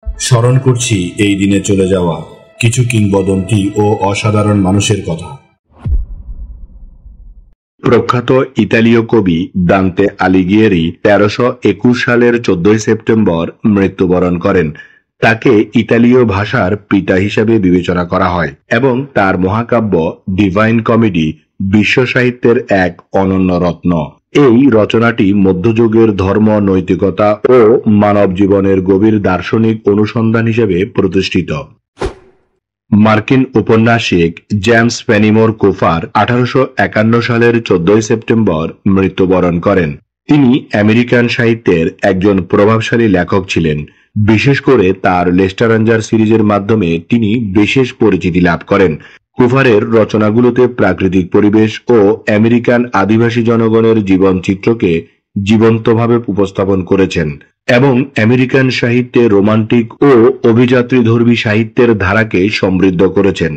স্মরণ করছি এই দিনে চলে যাওয়া কিছু কিংবদন্তি ও অসাধারণ মানুষের কথা। প্রখ্যাত ইতালীয় কবি দান্তে আলিগিয়েরি 1321 সালের 14 সেপ্টেম্বর মৃত্যুবরণ করেন। তাকে ইতালীয় ভাষার পিতা হিসেবে বিবেচনা করা হয় এবং তার মহাকাব্য ডিভাইন কমেডি বিশ্ব সাহিত্যের এক অনন্য রত্ন। এই রচনাটি মধ্যযুগের ধর্ম, নৈতিকতা ও মানব জীবনের গভীর দার্শনিক অনুসন্ধান হিসেবে প্রতিষ্ঠিত। মার্কিন ঔপন্যাসিক জেমস ফেনিমোর কুফার 1851 সালের 14 সেপ্টেম্বর মৃত্যুবরণ করেন। তিনি আমেরিকান সাহিত্যের একজন প্রভাবশালী লেখক ছিলেন। বিশেষ করে তার লেস্টারাঞ্জার সিরিজের মাধ্যমে তিনি বিশেষ পরিচিতি লাভ করেন। কুফারের রচনাগুলোতে প্রাকৃতিক পরিবেশ ও আমেরিকান আদিবাসী জনগণের জীবন চিত্রকে জীবন্তভাবে উপস্থাপন করেছেন এবং আমেরিকান সাহিত্যে রোমান্টিক ও অভিযাত্রীধর্মী সাহিত্যের ধারাকে সমৃদ্ধ করেছেন।